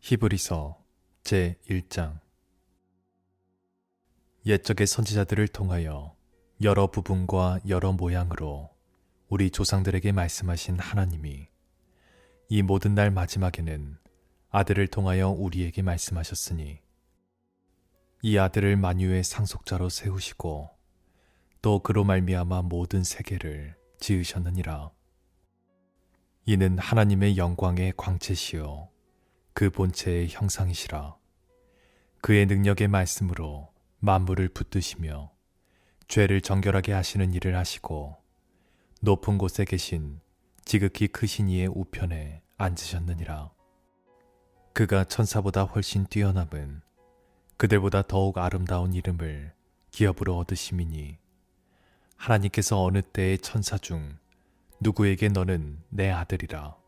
히브리서 제1장. 옛적의 선지자들을 통하여 여러 부분과 여러 모양으로 우리 조상들에게 말씀하신 하나님이 이 모든 날 마지막에는 아들을 통하여 우리에게 말씀하셨으니, 이 아들을 만유의 상속자로 세우시고 또 그로 말미암아 모든 세계를 지으셨느니라. 이는 하나님의 영광의 광채시요 그 본체의 형상이시라. 그의 능력의 말씀으로 만물을 붙드시며 죄를 정결하게 하시는 일을 하시고 높은 곳에 계신 지극히 크신 이의 우편에 앉으셨느니라. 그가 천사보다 훨씬 뛰어남은 그들보다 더욱 아름다운 이름을 기업으로 얻으심이니, 하나님께서 어느 때의 천사 중 누구에게 너는 내 아들이라,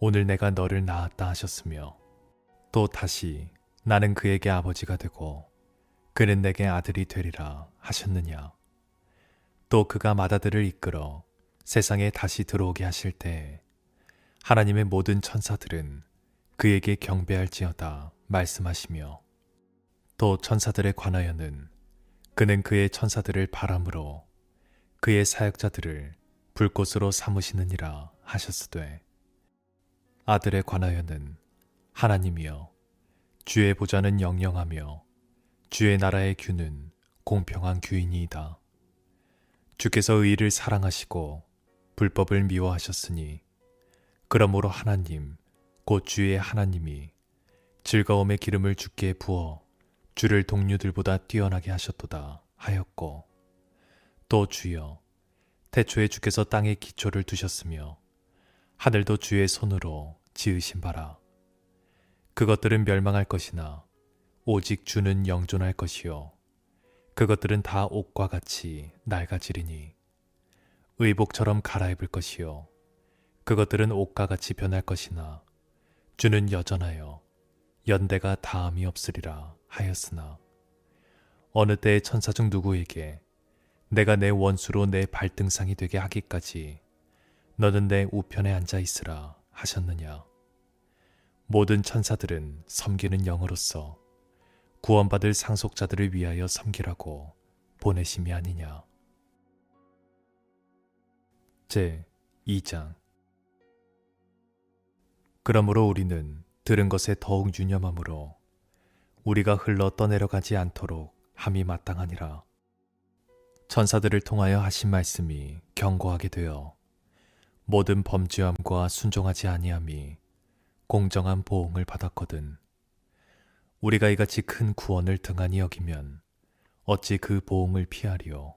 오늘 내가 너를 낳았다 하셨으며, 또 다시 나는 그에게 아버지가 되고 그는 내게 아들이 되리라 하셨느냐. 또 그가 맏아들을 이끌어 세상에 다시 들어오게 하실 때에 하나님의 모든 천사들은 그에게 경배할지어다 말씀하시며, 또 천사들에 관하여는 그는 그의 천사들을 바람으로 그의 사역자들을 불꽃으로 삼으시느니라 하셨으되, 아들에 관하여는 하나님이여 주의 보좌는 영영하며 주의 나라의 규는 공평한 규이니이다. 주께서 의를 사랑하시고 불법을 미워하셨으니, 그러므로 하나님 곧 주의 하나님이 즐거움의 기름을 주께 부어 주를 동류들보다 뛰어나게 하셨도다 하였고, 또 주여 태초에 주께서 땅에 기초를 두셨으며 하늘도 주의 손으로 지으신 바라. 그것들은 멸망할 것이나 오직 주는 영존할 것이요 그것들은 다 옷과 같이 낡아지리니 의복처럼 갈아입을 것이요 그것들은 옷과 같이 변할 것이나 주는 여전하여 연대가 다함이 없으리라 하였으나, 어느 때의 천사 중 누구에게 내가 내 원수로 내 발등상이 되게 하기까지 너는 내 우편에 앉아 있으라 하셨느냐. 모든 천사들은 섬기는 영으로서 구원받을 상속자들을 위하여 섬기라고 보내심이 아니냐. 제2장. 그러므로 우리는 들은 것에 더욱 유념함으로 우리가 흘러 떠내려가지 않도록 함이 마땅하니라. 천사들을 통하여 하신 말씀이 견고하게 되어 모든 범죄함과 순종하지 아니함이 공정한 보응을 받았거든. 우리가 이같이 큰 구원을 등한히 여기면 어찌 그 보응을 피하리요.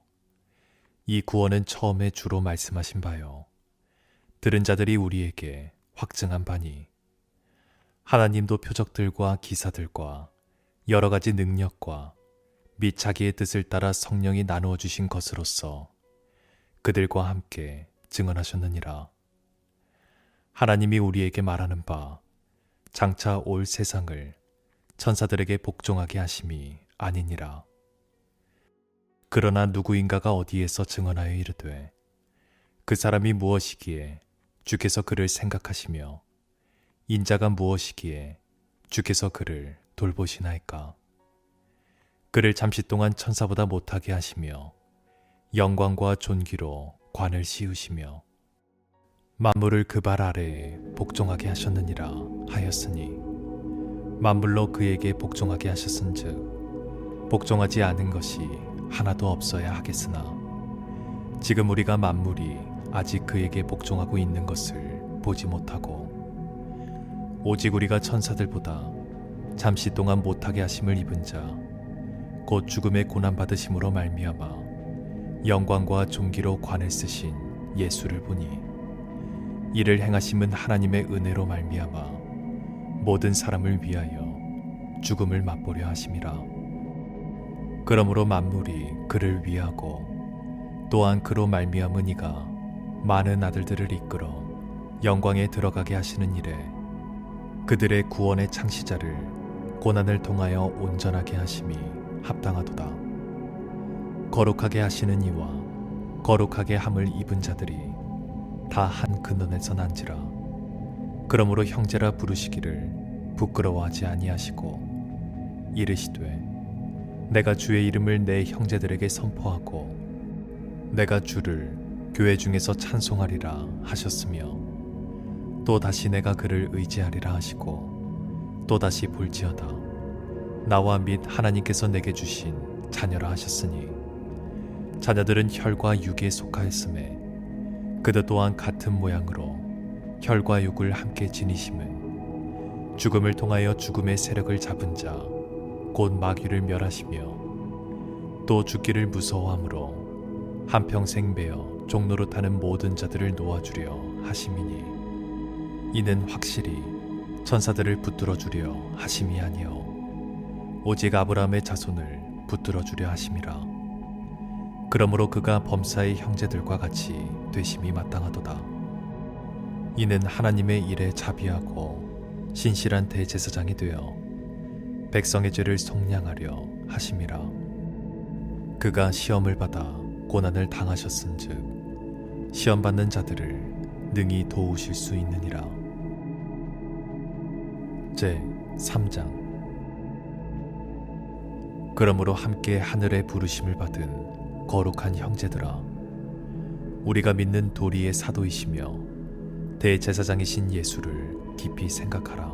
이 구원은 처음에 주로 말씀하신 바요 들은 자들이 우리에게 확증한 바니, 하나님도 표적들과 기사들과 여러 가지 능력과 및 자기의 뜻을 따라 성령이 나누어 주신 것으로서 그들과 함께 증언하셨느니라. 하나님이 우리에게 말하는 바 장차 올 세상을 천사들에게 복종하게 하심이 아니니라. 그러나 누구인가가 어디에서 증언하여 이르되, 그 사람이 무엇이기에 주께서 그를 생각하시며 인자가 무엇이기에 주께서 그를 돌보시나이까. 그를 잠시 동안 천사보다 못하게 하시며 영광과 존귀로 관을 씌우시며 만물을 그 발 아래에 복종하게 하셨느니라 하였으니, 만물로 그에게 복종하게 하셨은즉 복종하지 않은 것이 하나도 없어야 하겠으나, 지금 우리가 만물이 아직 그에게 복종하고 있는 것을 보지 못하고 오직 우리가 천사들보다 잠시 동안 못하게 하심을 입은 자 곧 죽음의 고난받으심으로 말미암아 영광과 존귀로 관을 쓰신 예수를 보니, 이를 행하심은 하나님의 은혜로 말미암아 모든 사람을 위하여 죽음을 맛보려 하심이라. 그러므로 만물이 그를 위하고 또한 그로 말미암은 이가 많은 아들들을 이끌어 영광에 들어가게 하시는 일에 그들의 구원의 창시자를 고난을 통하여 온전하게 하심이 합당하도다. 거룩하게 하시는 이와 거룩하게 함을 입은 자들이 다 한 근원에서 난지라. 그러므로 형제라 부르시기를 부끄러워하지 아니하시고 이르시되 내가 주의 이름을 내 형제들에게 선포하고 내가 주를 교회 중에서 찬송하리라 하셨으며 또 다시 내가 그를 의지하리라 하시고 또 다시 볼지어다 나와 및 하나님께서 내게 주신 자녀라 하셨으니 자녀들은 혈과 육에 속하였음에 그들 또한 같은 모양으로 혈과 육을 함께 지니심은 죽음을 통하여 죽음의 세력을 잡은 자 곧 마귀를 멸하시며 또 죽기를 무서워함으로 한평생 매어 종로로 타는 모든 자들을 놓아주려 하심이니 이는 확실히 천사들을 붙들어 주려 하심이 아니요 오직 아브라함의 자손을 붙들어 주려 하심이라. 그러므로 그가 범사의 형제들과 같이 되심이 마땅하도다. 이는 하나님의 일에 자비하고 신실한 대제사장이 되어 백성의 죄를 속량하려 하심이라. 그가 시험을 받아 고난을 당하셨은즉 시험 받는 자들을 능히 도우실 수 있느니라. 제 3장. 그러므로 함께 하늘의 부르심을 받은 거룩한 형제들아, 우리가 믿는 도리의 사도이시며 대제사장이신 예수를 깊이 생각하라.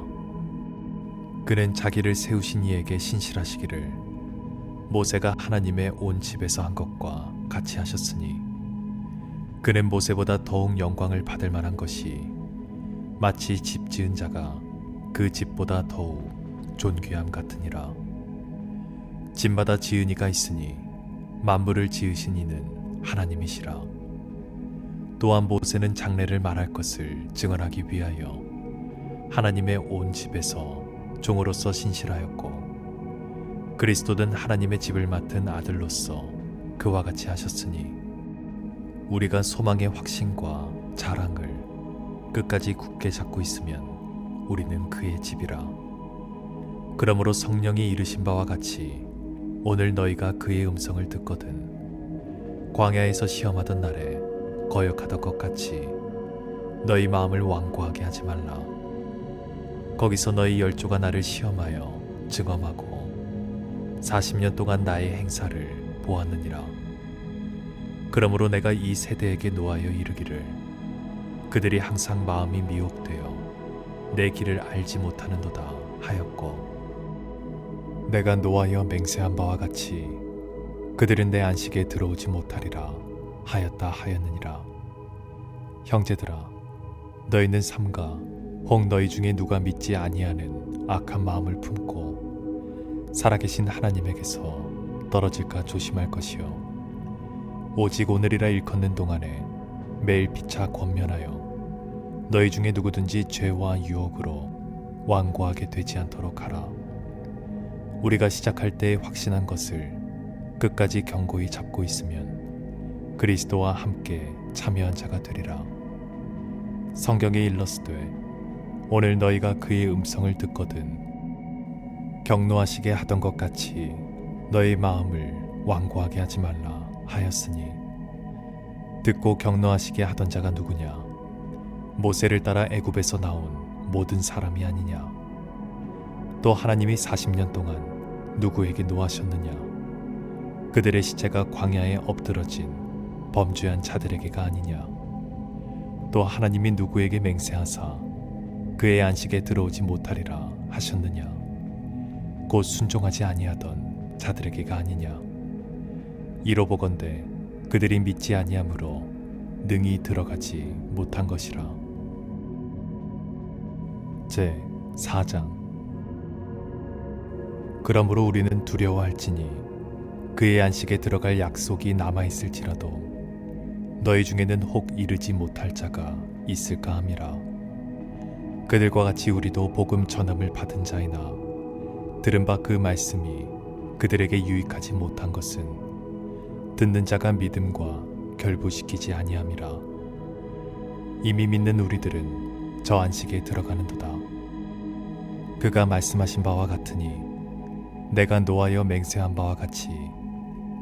그는 자기를 세우신 이에게 신실하시기를 모세가 하나님의 온 집에서 한 것과 같이 하셨으니 그는 모세보다 더욱 영광을 받을 만한 것이 마치 집 지은 자가 그 집보다 더욱 존귀함 같으니라. 집마다 지은 이가 있으니 만물을 지으신 이는 하나님이시라. 또한 모세는 장래를 말할 것을 증언하기 위하여 하나님의 온 집에서 종으로서 신실하였고 그리스도는 하나님의 집을 맡은 아들로서 그와 같이 하셨으니 우리가 소망의 확신과 자랑을 끝까지 굳게 잡고 있으면 우리는 그의 집이라. 그러므로 성령이 이르신 바와 같이 오늘 너희가 그의 음성을 듣거든 광야에서 시험하던 날에 거역하던 것 같이 너희 마음을 완고하게 하지 말라. 거기서 너희 열조가 나를 시험하여 증언하고 40년 동안 나의 행사를 보았느니라. 그러므로 내가 이 세대에게 노하여 이르기를 그들이 항상 마음이 미혹되어 내 길을 알지 못하는도다 하였고 내가 노하여 맹세한 바와 같이 그들은 내 안식에 들어오지 못하리라 하였다 하였느니라. 형제들아, 너희는 삼가 혹 너희 중에 누가 믿지 아니하는 악한 마음을 품고 살아계신 하나님에게서 떨어질까 조심할 것이요 오직 오늘이라 일컫는 동안에 매일 피차 권면하여 너희 중에 누구든지 죄와 유혹으로 완고하게 되지 않도록 하라. 우리가 시작할 때에 확신한 것을 끝까지 견고히 잡고 있으면 그리스도와 함께 참여한 자가 되리라. 성경에 일렀으되 오늘 너희가 그의 음성을 듣거든 격노하시게 하던 것 같이 너희 마음을 완고하게 하지 말라 하였으니 듣고 격노하시게 하던 자가 누구냐? 모세를 따라 애굽에서 나온 모든 사람이 아니냐? 또 하나님이 40년 동안 누구에게 노하셨느냐? 그들의 시체가 광야에 엎드러진 범죄한 자들에게가 아니냐? 또 하나님이 누구에게 맹세하사 그의 안식에 들어오지 못하리라 하셨느냐? 곧 순종하지 아니하던 자들에게가 아니냐? 이로보건대 그들이 믿지 아니하므로 능히 들어가지 못한 것이라. 제 4장. 그러므로 우리는 두려워할지니 그의 안식에 들어갈 약속이 남아있을지라도 너희 중에는 혹 이르지 못할 자가 있을까 함이라. 그들과 같이 우리도 복음 전함을 받은 자이나 들은 바 그 말씀이 그들에게 유익하지 못한 것은 듣는 자가 믿음과 결부시키지 아니함이라. 이미 믿는 우리들은 저 안식에 들어가는도다. 그가 말씀하신 바와 같으니 내가 노하여 맹세한 바와 같이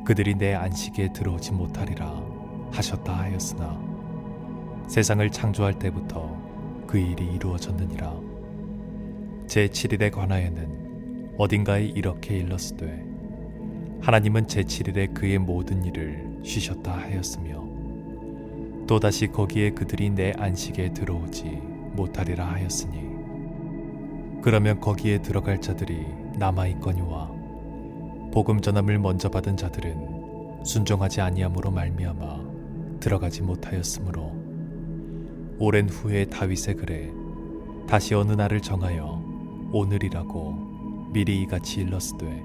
그들이 내 안식에 들어오지 못하리라 하셨다 하였으나 세상을 창조할 때부터 그 일이 이루어졌느니라. 제7일에 관하여는 어딘가에 이렇게 일렀으되 하나님은 제7일에 그의 모든 일을 쉬셨다 하였으며 또다시 거기에 그들이 내 안식에 들어오지 못하리라 하였으니 그러면 거기에 들어갈 자들이 남아있거니와 복음 전함을 먼저 받은 자들은 순종하지 아니함으로 말미암아 들어가지 못하였으므로 오랜 후에 다윗의 글에 다시 어느 날을 정하여 오늘이라고 미리 이같이 일렀으되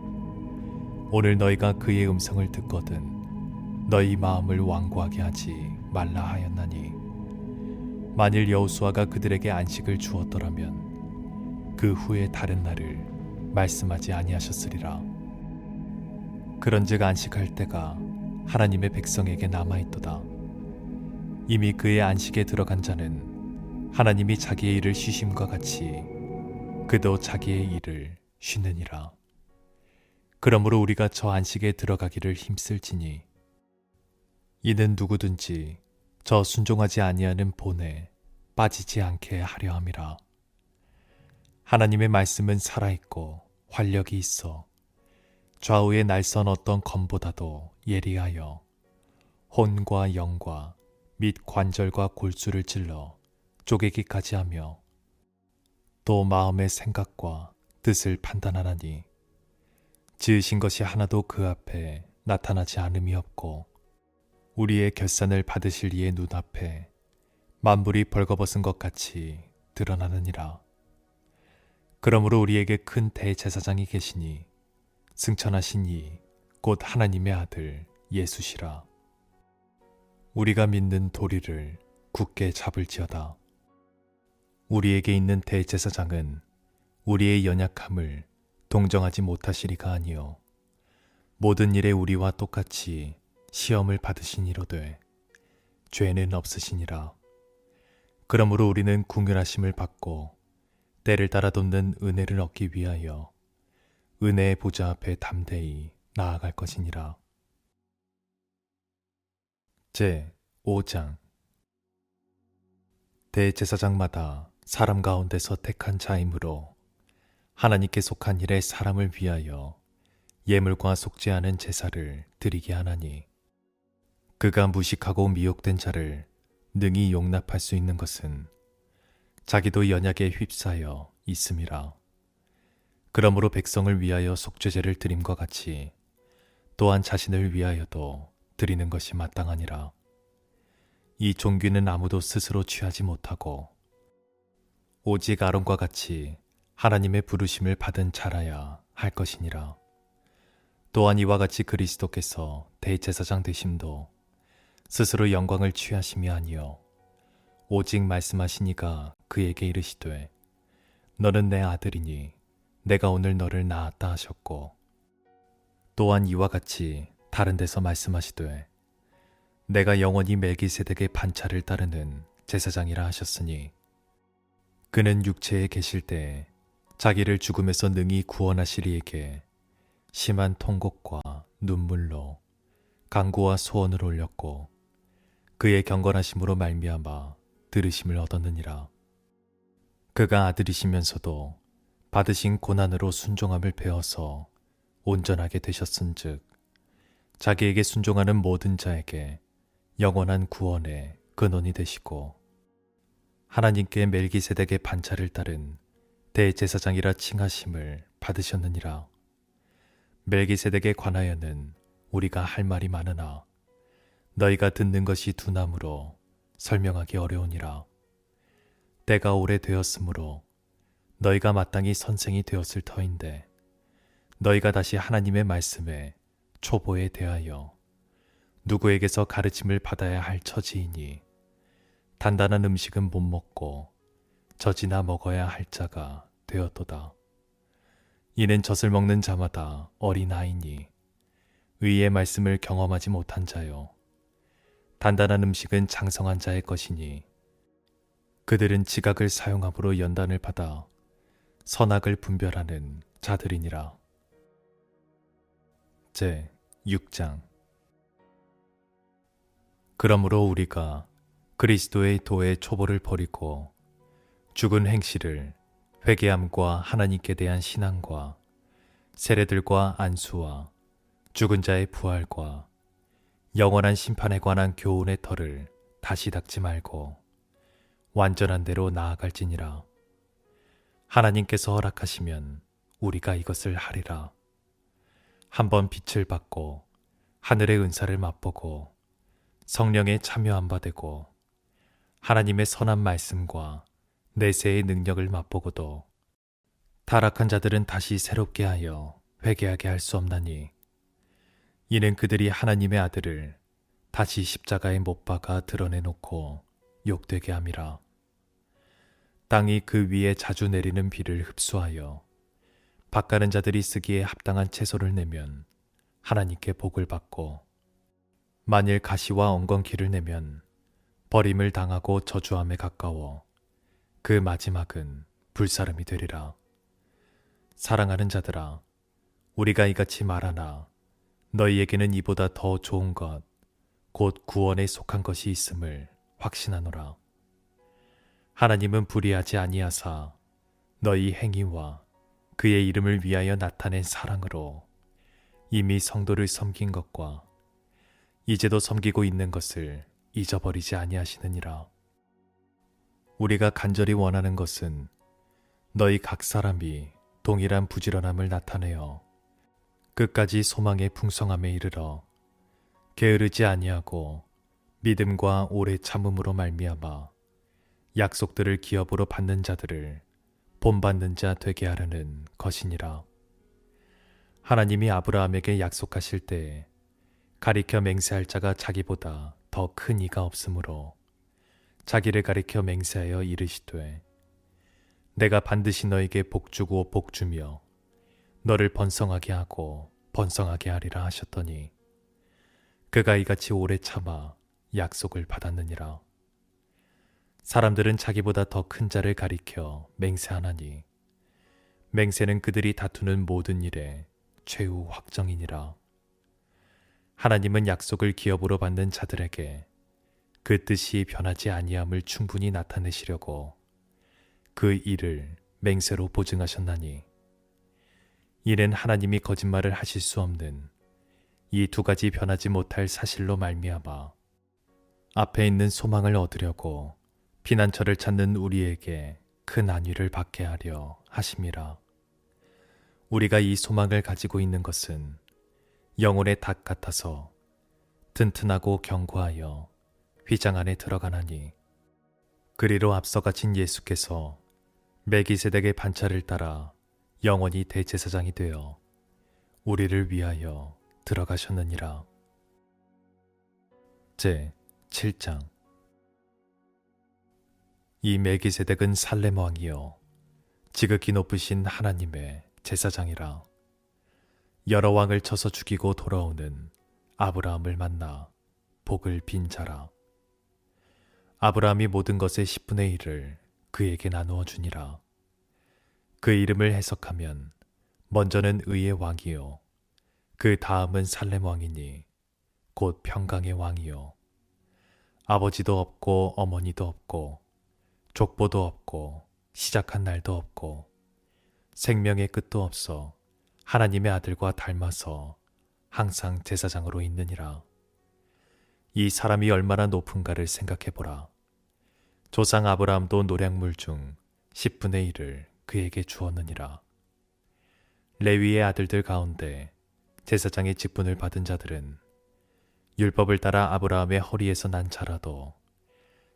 오늘 너희가 그의 음성을 듣거든 너희 마음을 완고하게 하지 말라 하였나니 만일 여호수아가 그들에게 안식을 주었더라면 그 후에 다른 날을 말씀하지 아니하셨으리라. 그런즉 안식할 때가 하나님의 백성에게 남아있도다. 이미 그의 안식에 들어간 자는 하나님이 자기의 일을 쉬심과 같이 그도 자기의 일을 쉬느니라. 그러므로 우리가 저 안식에 들어가기를 힘쓸지니 이는 누구든지 저 순종하지 아니하는 본에 빠지지 않게 하려 함이라. 하나님의 말씀은 살아있고 활력이 있어 좌우의 날선 어떤 검보다도 예리하여 혼과 영과 및 관절과 골수를 찔러 쪼개기까지 하며 또 마음의 생각과 뜻을 판단하나니 지으신 것이 하나도 그 앞에 나타나지 않음이 없고 우리의 결산을 받으실 이의 눈앞에 만물이 벌거벗은 것 같이 드러나느니라. 그러므로 우리에게 큰 대제사장이 계시니 승천하신 이 곧 하나님의 아들 예수시라. 우리가 믿는 도리를 굳게 잡을지어다. 우리에게 있는 대제사장은 우리의 연약함을 동정하지 못하시리가 아니요 모든 일에 우리와 똑같이 시험을 받으시니로되 죄는 없으시니라. 그러므로 우리는 궁휼하심을 받고 때를 따라 돕는 은혜를 얻기 위하여 은혜의 보좌 앞에 담대히 나아갈 것이니라. 제 5장. 대제사장마다 사람 가운데서 택한 자이므로 하나님께 속한 일에 사람을 위하여 예물과 속죄하는 제사를 드리게 하나니 그가 무식하고 미혹된 자를 능히 용납할 수 있는 것은 자기도 연약에 휩싸여 있음이라. 그러므로 백성을 위하여 속죄제를 드림과 같이 또한 자신을 위하여도 드리는 것이 마땅하니라. 이 종귀는 아무도 스스로 취하지 못하고 오직 아론과 같이 하나님의 부르심을 받은 자라야 할 것이니라. 또한 이와 같이 그리스도께서 대제사장 되심도 스스로 영광을 취하심이 아니요 오직 말씀하시니가 그에게 이르시되 너는 내 아들이니 내가 오늘 너를 낳았다 하셨고 또한 이와 같이 다른 데서 말씀하시되 내가 영원히 멜기세덱의 반차를 따르는 제사장이라 하셨으니 그는 육체에 계실 때 자기를 죽음에서 능히 구원하실 이에게 심한 통곡과 눈물로 간구와 소원을 올렸고 그의 경건하심으로 말미암아 들으심을 얻었느니라. 그가 아들이시면서도 받으신 고난으로 순종함을 배워서 온전하게 되셨은즉 자기에게 순종하는 모든 자에게 영원한 구원의 근원이 되시고 하나님께 멜기세덱의 반차를 따른 대제사장이라 칭하심을 받으셨느니라. 멜기세덱에 관하여는 우리가 할 말이 많으나 너희가 듣는 것이 두나무로 설명하기 어려우니라. 때가 오래되었으므로 너희가 마땅히 선생이 되었을 터인데 너희가 다시 하나님의 말씀에 초보에 대하여 누구에게서 가르침을 받아야 할 처지이니 단단한 음식은 못 먹고 젖이나 먹어야 할 자가 되었도다. 이는 젖을 먹는 자마다 어린아이니 의의 말씀을 경험하지 못한 자요 단단한 음식은 장성한 자의 것이니 그들은 지각을 사용함으로 연단을 받아 선악을 분별하는 자들이니라. 제 6장. 그러므로 우리가 그리스도의 도의 초보를 버리고 죽은 행실을 회개함과 하나님께 대한 신앙과 세례들과 안수와 죽은 자의 부활과 영원한 심판에 관한 교훈의 털을 다시 닦지 말고 완전한 대로 나아갈지니라. 하나님께서 허락하시면 우리가 이것을 하리라. 한번 빛을 받고 하늘의 은사를 맛보고 성령에 참여한 바 되고 하나님의 선한 말씀과 내세의 능력을 맛보고도 타락한 자들은 다시 새롭게 하여 회개하게 할 수 없나니, 이는 그들이 하나님의 아들을 다시 십자가에 못 박아 드러내놓고 욕되게 함이라. 땅이 그 위에 자주 내리는 비를 흡수하여 밭가는 자들이 쓰기에 합당한 채소를 내면 하나님께 복을 받고, 만일 가시와 엉겅퀴를 내면 버림을 당하고 저주함에 가까워 그 마지막은 불사름이 되리라. 사랑하는 자들아, 우리가 이같이 말하나 너희에게는 이보다 더 좋은 것, 곧 구원에 속한 것이 있음을 확신하노라. 하나님은 불의하지 아니하사 너희 행위와 그의 이름을 위하여 나타낸 사랑으로 이미 성도를 섬긴 것과 이제도 섬기고 있는 것을 잊어버리지 아니하시느니라. 우리가 간절히 원하는 것은 너희 각 사람이 동일한 부지런함을 나타내어 끝까지 소망의 풍성함에 이르러 게으르지 아니하고 믿음과 오래 참음으로 말미암아 약속들을 기업으로 받는 자들을 본받는 자 되게 하려는 것이니라. 하나님이 아브라함에게 약속하실 때에 가리켜 맹세할 자가 자기보다 더 큰 이가 없으므로 자기를 가리켜 맹세하여 이르시되, 내가 반드시 너에게 복주고 복주며 너를 번성하게 하고 번성하게 하리라 하셨더니, 그가 이같이 오래 참아 약속을 받았느니라. 사람들은 자기보다 더 큰 자를 가리켜 맹세하나니, 맹세는 그들이 다투는 모든 일에 최후 확정이니라. 하나님은 약속을 기업으로 받는 자들에게 그 뜻이 변하지 아니함을 충분히 나타내시려고 그 일을 맹세로 보증하셨나니, 이는 하나님이 거짓말을 하실 수 없는 이 두 가지 변하지 못할 사실로 말미암아 앞에 있는 소망을 얻으려고 피난처를 찾는 우리에게 큰 안위를 받게 하려 하심이라. 우리가 이 소망을 가지고 있는 것은 영혼의 닭 같아서 튼튼하고 견고하여 휘장 안에 들어가나니, 그리로 앞서 가신 예수께서 멜기세덱의 반차를 따라 영원히 대제사장이 되어 우리를 위하여 들어가셨느니라. 제 7장. 이 멜기세덱은 살렘 왕이요 지극히 높으신 하나님의 제사장이라. 여러 왕을 쳐서 죽이고 돌아오는 아브라함을 만나 복을 빈 자라. 아브라함이 모든 것의 10분의 1을 그에게 나누어 주니라. 그 이름을 해석하면 먼저는 의의 왕이요 그 다음은 살렘 왕이니 곧 평강의 왕이요 아버지도 없고 어머니도 없고 족보도 없고 시작한 날도 없고 생명의 끝도 없어 하나님의 아들과 닮아서 항상 제사장으로 있느니라. 이 사람이 얼마나 높은가를 생각해보라. 조상 아브라함도 노량물 중 10분의 1을 그에게 주었느니라. 레위의 아들들 가운데 제사장의 직분을 받은 자들은 율법을 따라 아브라함의 허리에서 난 자라도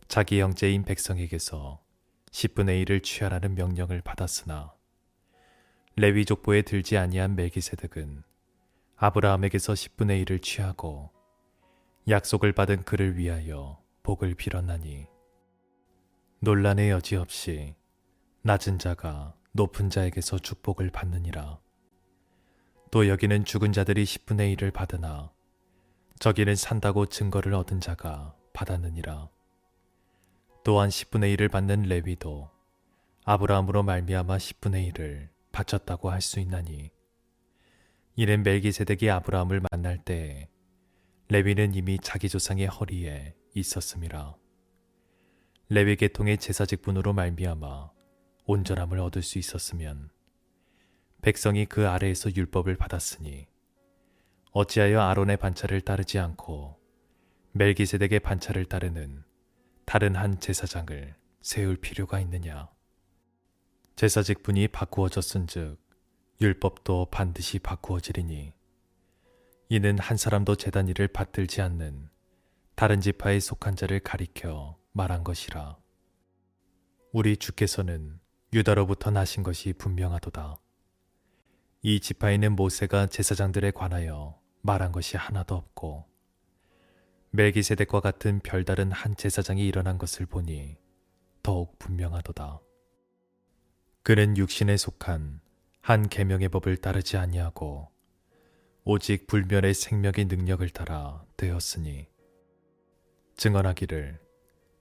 자기 형제인 백성에게서 10분의 1을 취하라는 명령을 받았으나, 레위 족보에 들지 아니한 멜기세덱은 아브라함에게서 10분의 1을 취하고 약속을 받은 그를 위하여 복을 빌었나니, 논란의 여지 없이 낮은 자가 높은 자에게서 축복을 받느니라. 또 여기는 죽은 자들이 10분의 1을 받으나 저기는 산다고 증거를 얻은 자가 받았느니라. 또한 10분의 1을 받는 레위도 아브라함으로 말미암아 10분의 1을 바쳤다고 할 수 있나니, 이는 멜기세덱이 아브라함을 만날 때에 레위는 이미 자기 조상의 허리에 있었음이라. 레위 계통의 제사 직분으로 말미암아 온전함을 얻을 수 있었으면 백성이 그 아래에서 율법을 받았으니 어찌하여 아론의 반차를 따르지 않고 멜기세덱의 반차를 따르는 다른 한 제사장을 세울 필요가 있느냐. 제사 직분이 바꾸어졌은즉 율법도 반드시 바꾸어지리니 이는 한 사람도 제단 일을 받들지 않는 다른 지파에 속한 자를 가리켜 말한 것이라. 우리 주께서는 유다로부터 나신 것이 분명하도다. 이 지파에는 모세가 제사장들에 관하여 말한 것이 하나도 없고 멜기세덱과 같은 별다른 한 제사장이 일어난 것을 보니 더욱 분명하도다. 그는 육신에 속한 한 계명의 법을 따르지 아니하고 오직 불멸의 생명의 능력을 따라 되었으니 증언하기를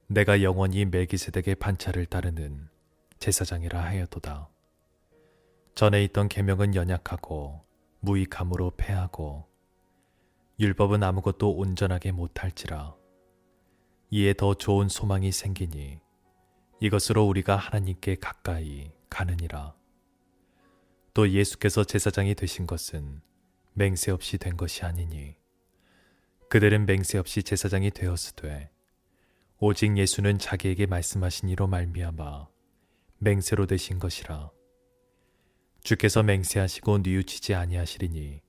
내가 영원히 멜기세덱의 반차를 따르는 제사장이라 하였도다. 전에 있던 계명은 연약하고 무익함으로 패하고 율법은 아무것도 온전하게 못할지라. 이에 더 좋은 소망이 생기니 이것으로 우리가 하나님께 가까이 가느니라. 또 예수께서 제사장이 되신 것은 맹세 없이 된 것이 아니니 그들은 맹세 없이 제사장이 되었으되 오직 예수는 자기에게 말씀하신 이로 말미암아 맹세로 되신 것이라. 주께서 맹세하시고 뉘우치지 아니하시리니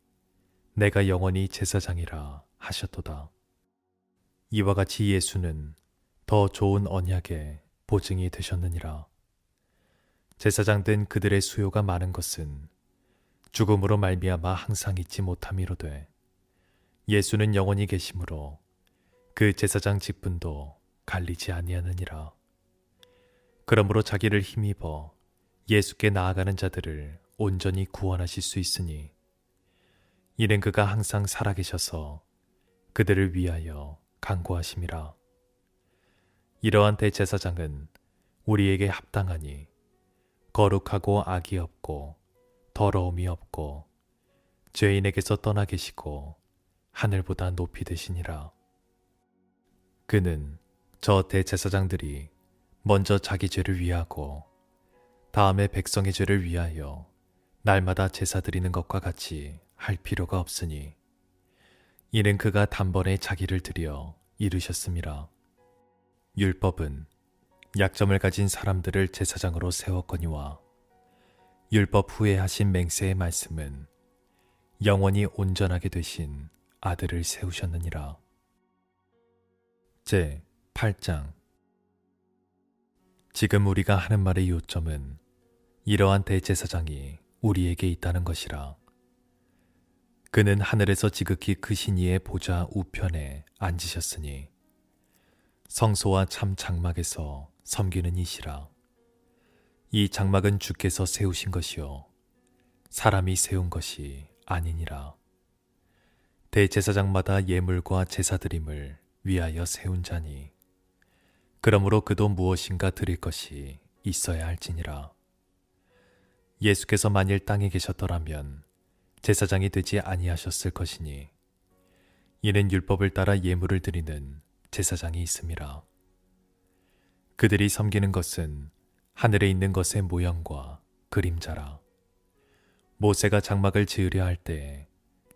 내가 영원히 제사장이라 하셨도다. 이와 같이 예수는 더 좋은 언약의 보증이 되셨느니라. 제사장 된 그들의 수요가 많은 것은 죽음으로 말미암아 항상 잊지 못함이로되 예수는 영원히 계심으로 그 제사장 직분도 갈리지 아니하느니라. 그러므로 자기를 힘입어 예수께 나아가는 자들을 온전히 구원하실 수 있으니 이는 그가 항상 살아계셔서 그들을 위하여 간구하심이라. 이러한 대제사장은 우리에게 합당하니 거룩하고 악이 없고 더러움이 없고 죄인에게서 떠나 계시고 하늘보다 높이 되시니라. 그는 저 대제사장들이 먼저 자기 죄를 위하고 다음에 백성의 죄를 위하여 날마다 제사 드리는 것과 같이 할 필요가 없으니 이는 그가 단번에 자기를 드려 이루셨음이라. 율법은 약점을 가진 사람들을 제사장으로 세웠거니와 율법 후에 하신 맹세의 말씀은 영원히 온전하게 되신 아들을 세우셨느니라. 제 8장. 지금 우리가 하는 말의 요점은 이러한 대제사장이 우리에게 있다는 것이라. 그는 하늘에서 지극히 크신 이의 보좌 우편에 앉으셨으니 성소와 참 장막에서 섬기는 이시라. 이 장막은 주께서 세우신 것이요 사람이 세운 것이 아니니라. 대제사장마다 예물과 제사드림을 위하여 세운 자니 그러므로 그도 무엇인가 드릴 것이 있어야 할지니라. 예수께서 만일 땅에 계셨더라면 제사장이 되지 아니하셨을 것이니 이는 율법을 따라 예물을 드리는 제사장이 있음이라. 그들이 섬기는 것은 하늘에 있는 것의 모형과 그림자라. 모세가 장막을 지으려 할 때에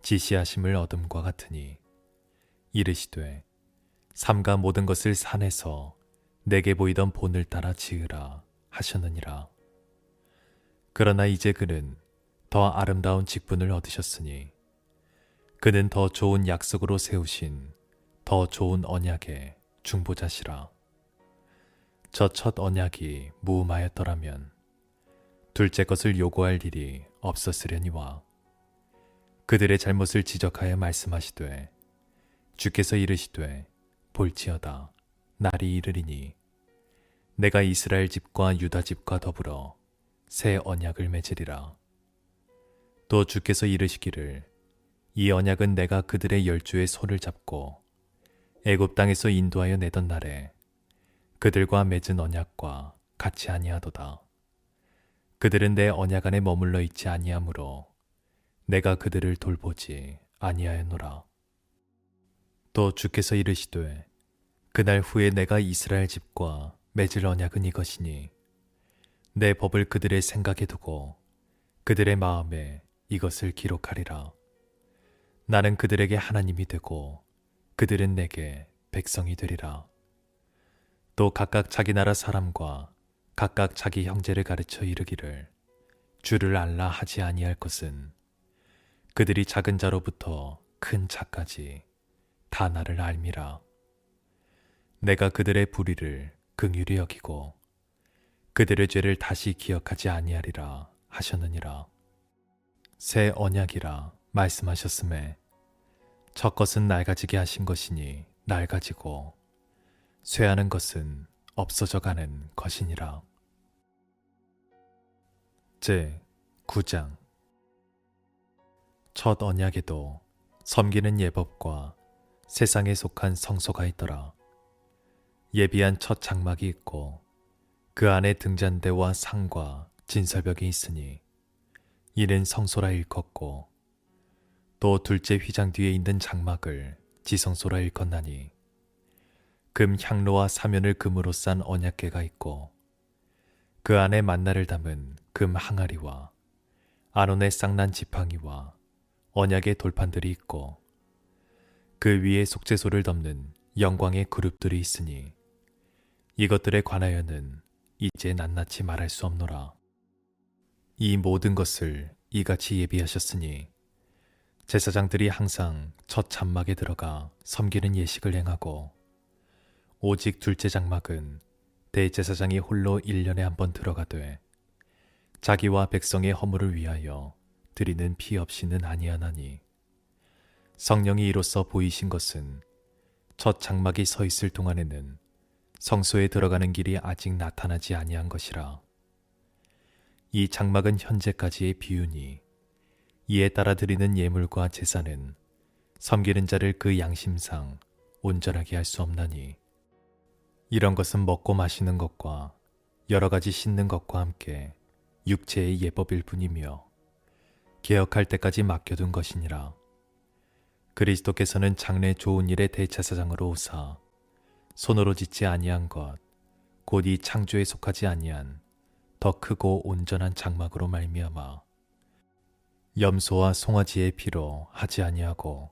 지시하심을 얻음과 같으니 이르시되 삼가 모든 것을 산에서 내게 보이던 본을 따라 지으라 하셨느니라. 그러나 이제 그는 더 아름다운 직분을 얻으셨으니 그는 더 좋은 약속으로 세우신 더 좋은 언약의 중보자시라. 저 첫 언약이 무음하였더라면 둘째 것을 요구할 일이 없었으려니와 그들의 잘못을 지적하여 말씀하시되 주께서 이르시되 볼지어다 날이 이르리니 내가 이스라엘 집과 유다 집과 더불어 새 언약을 맺으리라. 또 주께서 이르시기를 이 언약은 내가 그들의 열조의 손을 잡고 애굽 땅에서 인도하여 내던 날에 그들과 맺은 언약과 같이 아니하도다. 그들은 내 언약 안에 머물러 있지 아니하므로 내가 그들을 돌보지 아니하였노라. 또 주께서 이르시되 그날 후에 내가 이스라엘 집과 맺을 언약은 이것이니 내 법을 그들의 생각에 두고 그들의 마음에 이것을 기록하리라. 나는 그들에게 하나님이 되고 그들은 내게 백성이 되리라. 또 각각 자기 나라 사람과 각각 자기 형제를 가르쳐 이르기를 주를 알라 하지 아니할 것은 그들이 작은 자로부터 큰 자까지 다 나를 알미라. 내가 그들의 불의를 긍휼히 여기고 그들의 죄를 다시 기억하지 아니하리라 하셨느니라. 새 언약이라 말씀하셨음에 첫 것은 낡아지게 하신 것이니 낡아지고 쇠하는 것은 없어져 가는 것이니라. 제 9장. 첫 언약에도 섬기는 예법과 세상에 속한 성소가 있더라. 예비한 첫 장막이 있고 그 안에 등잔대와 상과 진설벽이 있으니 이는 성소라 일컫고, 또 둘째 휘장 뒤에 있는 장막을 지성소라 일컫나니 금 향로와 사면을 금으로 싼 언약궤가 있고 그 안에 만나를 담은 금 항아리와 아론의 쌍난 지팡이와 언약의 돌판들이 있고 그 위에 속죄소를 덮는 영광의 그룹들이 있으니 이것들에 관하여는 이제 낱낱이 말할 수 없노라. 이 모든 것을 이같이 예비하셨으니 제사장들이 항상 첫 장막에 들어가 섬기는 예식을 행하고, 오직 둘째 장막은 대제사장이 홀로 1년에 한 번 들어가되 자기와 백성의 허물을 위하여 드리는 피 없이는 아니하나니, 성령이 이로써 보이신 것은 첫 장막이 서 있을 동안에는 성소에 들어가는 길이 아직 나타나지 아니한 것이라. 이 장막은 현재까지의 비유니 이에 따라 드리는 예물과 제사는 섬기는 자를 그 양심상 온전하게 할 수 없나니, 이런 것은 먹고 마시는 것과 여러 가지 씻는 것과 함께 육체의 예법일 뿐이며 개혁할 때까지 맡겨둔 것이니라. 그리스도께서는 장래 좋은 일의 대제사장으로 오사 손으로 짓지 아니한 것, 곧 이 창조에 속하지 아니한 더 크고 온전한 장막으로 말미암아 염소와 송아지의 피로 하지 아니하고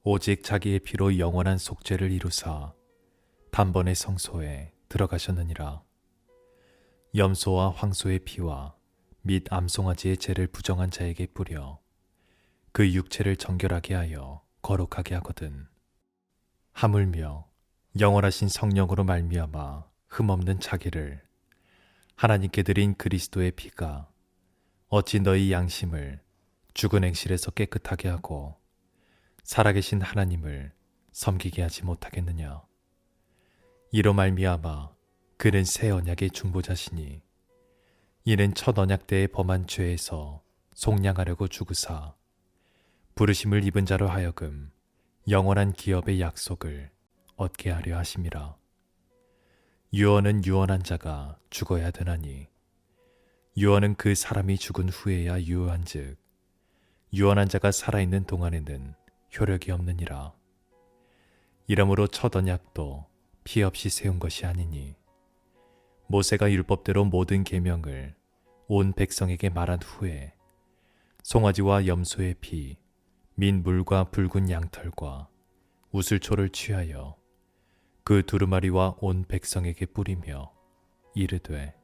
오직 자기의 피로 영원한 속죄를 이루사 단번에 성소에 들어가셨느니라. 염소와 황소의 피와 및 암송아지의 죄를 부정한 자에게 뿌려 그 육체를 정결하게 하여 거룩하게 하거든. 하물며 영원하신 성령으로 말미암아 흠없는 자기를 하나님께 드린 그리스도의 피가 어찌 너희 양심을 죽은 행실에서 깨끗하게 하고 살아계신 하나님을 섬기게 하지 못하겠느냐. 이로 말미암아 그는 새 언약의 중보자시니, 이는 첫 언약 때의 범한 죄에서 속량하려고 죽으사 부르심을 입은 자로 하여금 영원한 기업의 약속을 얻게 하려 하심이라. 유언은 유언한 자가 죽어야 되나니 유언은 그 사람이 죽은 후에야 유효한즉 유언한 자가 살아있는 동안에는 효력이 없느니라. 이러므로 첫 언약도 피 없이 세운 것이 아니니 모세가 율법대로 모든 계명을 온 백성에게 말한 후에 송아지와 염소의 피 및 물과 붉은 양털과 우슬초를 취하여 그 두루마리와 온 백성에게 뿌리며 이르되,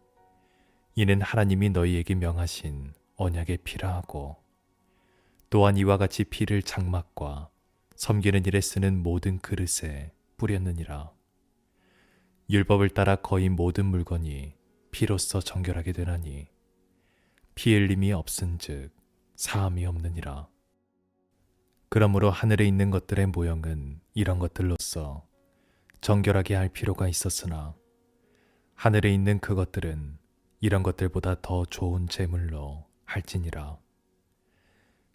이는 하나님이 너희에게 명하신 언약의 피라 하고, 또한 이와 같이 피를 장막과 섬기는 일에 쓰는 모든 그릇에 뿌렸느니라. 율법을 따라 거의 모든 물건이 피로써 정결하게 되나니 피 흘림이 없은즉 사함이 없느니라. 그러므로 하늘에 있는 것들의 모형은 이런 것들로서 정결하게 할 필요가 있었으나 하늘에 있는 그것들은 이런 것들보다 더 좋은 제물로 할지니라.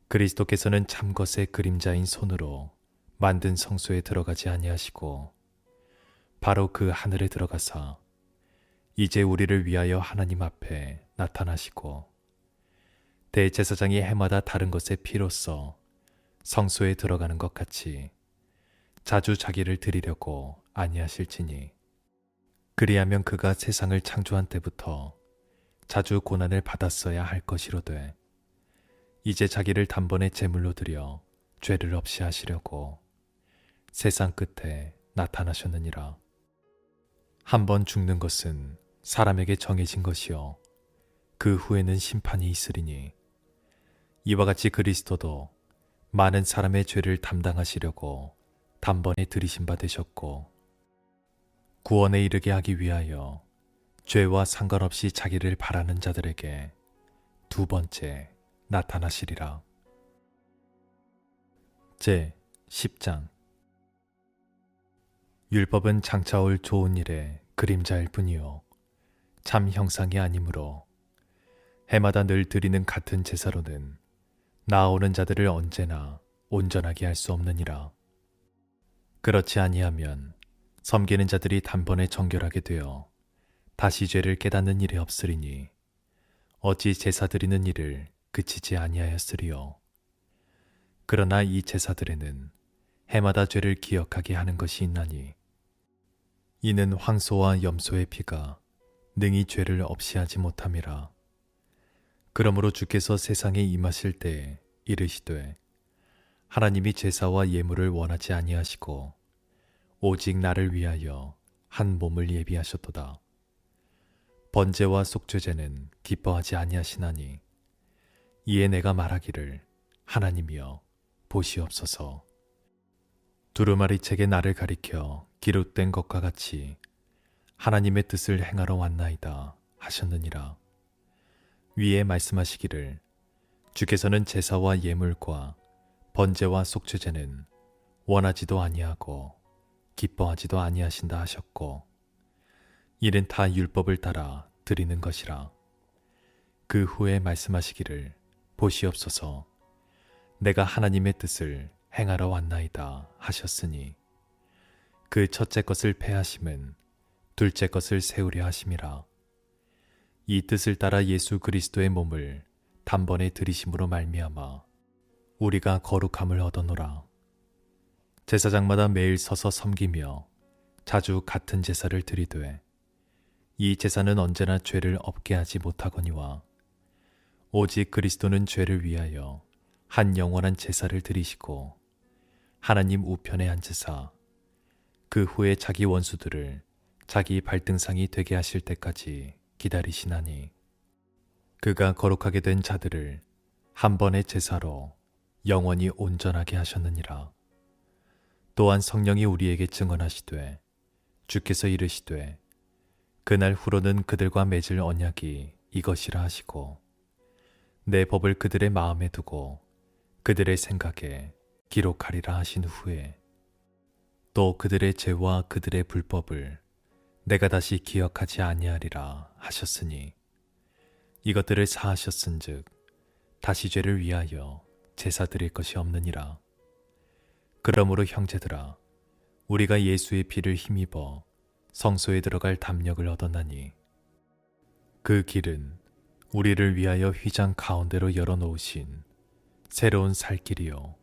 그리스도께서는 참것의 그림자인 손으로 만든 성소에 들어가지 아니하시고 바로 그 하늘에 들어가사 이제 우리를 위하여 하나님 앞에 나타나시고 대제사장이 해마다 다른 것의 피로써 성소에 들어가는 것 같이 자주 자기를 드리려고 아니하실지니, 그리하면 그가 세상을 창조한 때부터 자주 고난을 받았어야 할 것이로되 이제 자기를 단번에 제물로 드려 죄를 없이 하시려고 세상 끝에 나타나셨느니라. 한 번 죽는 것은 사람에게 정해진 것이요 그 후에는 심판이 있으리니 이와 같이 그리스도도 많은 사람의 죄를 담당하시려고 단번에 들이신 바 되셨고 구원에 이르게 하기 위하여 죄와 상관없이 자기를 바라는 자들에게 두 번째 나타나시리라. 제 10장. 율법은 장차 올 좋은 일의 그림자일 뿐이요 참 형상이 아니므로 해마다 늘 드리는 같은 제사로는 나아오는 자들을 언제나 온전하게 할 수 없느니라. 그렇지 아니하면 섬기는 자들이 단번에 정결하게 되어 다시 죄를 깨닫는 일이 없으리니 어찌 제사 드리는 일을 그치지 아니하였으리요. 그러나 이 제사들에는 해마다 죄를 기억하게 하는 것이 있나니 이는 황소와 염소의 피가 능히 죄를 없이 하지 못함이라. 그러므로 주께서 세상에 임하실 때에 이르시되 하나님이 제사와 예물을 원하지 아니하시고 오직 나를 위하여 한 몸을 예비하셨도다. 번제와 속죄제는 기뻐하지 아니하시나니 이에 내가 말하기를 하나님이여 보시옵소서. 두루마리 책에 나를 가리켜 기록된 것과 같이 하나님의 뜻을 행하러 왔나이다 하셨느니라. 위에 말씀하시기를 주께서는 제사와 예물과 번제와 속죄제는 원하지도 아니하고 기뻐하지도 아니하신다 하셨고 이는 다 율법을 따라 드리는 것이라. 그 후에 말씀하시기를 보시옵소서 내가 하나님의 뜻을 행하러 왔나이다 하셨으니 그 첫째 것을 폐하심은 둘째 것을 세우려 하심이라. 이 뜻을 따라 예수 그리스도의 몸을 단번에 들이심으로 말미암아 우리가 거룩함을 얻어노라. 제사장마다 매일 서서 섬기며 자주 같은 제사를 드리되 이 제사는 언제나 죄를 없게 하지 못하거니와 오직 그리스도는 죄를 위하여 한 영원한 제사를 드리시고 하나님 우편에 앉으사 그 후에 자기 원수들을 자기 발등상이 되게 하실 때까지 기다리시나니 그가 거룩하게 된 자들을 한 번의 제사로 영원히 온전하게 하셨느니라. 또한 성령이 우리에게 증언하시되 주께서 이르시되 그날 후로는 그들과 맺을 언약이 이것이라 하시고 내 법을 그들의 마음에 두고 그들의 생각에 기록하리라 하신 후에 또 그들의 죄와 그들의 불법을 내가 다시 기억하지 아니하리라 하셨으니 이것들을 사하셨은즉 다시 죄를 위하여 제사 드릴 것이 없느니라. 그러므로 형제들아 우리가 예수의 피를 힘입어 성소에 들어갈 담력을 얻었나니 그 길은 우리를 위하여 휘장 가운데로 열어놓으신 새로운 살 길이요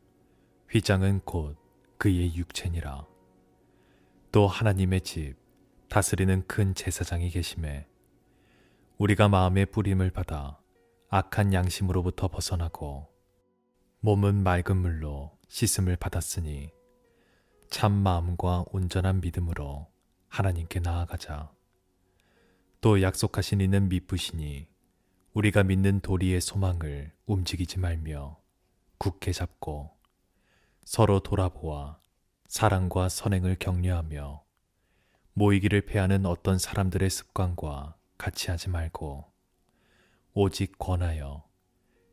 휘장은 곧 그의 육체니라. 또 하나님의 집 다스리는 큰 제사장이 계심에 우리가 마음의 뿌림을 받아 악한 양심으로부터 벗어나고 몸은 맑은 물로 씻음을 받았으니 참 마음과 온전한 믿음으로 하나님께 나아가자. 또 약속하신 이는 미쁘시니 우리가 믿는 도리의 소망을 움직이지 말며 굳게 잡고 서로 돌아보아 사랑과 선행을 격려하며 모이기를 패하는 어떤 사람들의 습관과 같이 하지 말고 오직 권하여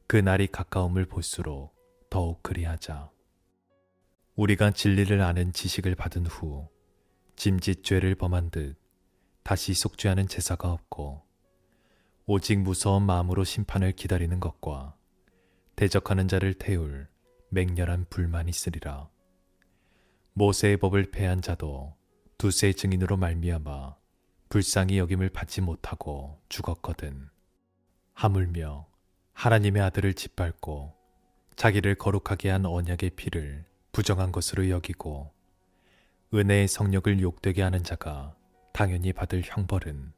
그 날이 가까움을 볼수록 더욱 그리하자. 우리가 진리를 아는 지식을 받은 후 짐짓 죄를 범한 듯 다시 속죄하는 제사가 없고 오직 무서운 마음으로 심판을 기다리는 것과 대적하는 자를 태울 맹렬한 불만이 있으리라. 모세의 법을 폐한 자도 두세 증인으로 말미암아 불쌍히 여김을 받지 못하고 죽었거든. 하물며 하나님의 아들을 짓밟고 자기를 거룩하게 한 언약의 피를 부정한 것으로 여기고 은혜의 성령을 욕되게 하는 자가 당연히 받을 형벌은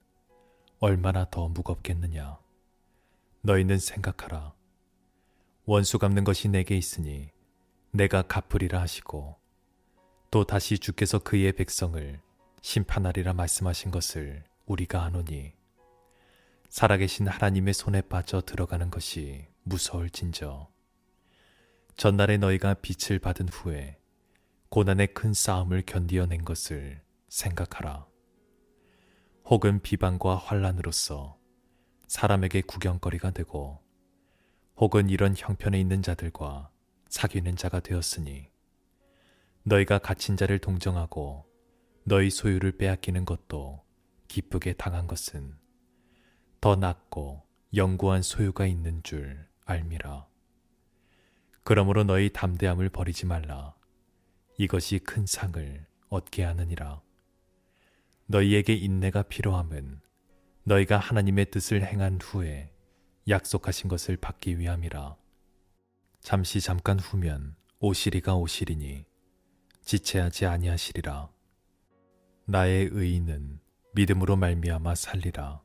얼마나 더 무겁겠느냐. 너희는 생각하라. 원수 갚는 것이 내게 있으니 내가 갚으리라 하시고 또 다시 주께서 그의 백성을 심판하리라 말씀하신 것을 우리가 아노니 살아계신 하나님의 손에 빠져 들어가는 것이 무서울진저. 전날에 너희가 빛을 받은 후에 고난의 큰 싸움을 견디어낸 것을 생각하라. 혹은 비방과 환난으로서 사람에게 구경거리가 되고 혹은 이런 형편에 있는 자들과 사귀는 자가 되었으니 너희가 갇힌 자를 동정하고 너희 소유를 빼앗기는 것도 기쁘게 당한 것은 더 낫고 영구한 소유가 있는 줄 알미라. 그러므로 너희 담대함을 버리지 말라. 이것이 큰 상을 얻게 하느니라. 너희에게 인내가 필요함은 너희가 하나님의 뜻을 행한 후에 약속하신 것을 받기 위함이라. 잠깐 후면 오시리가 오시리니 지체하지 아니하시리라. 나의 의인은 믿음으로 말미암아 살리라.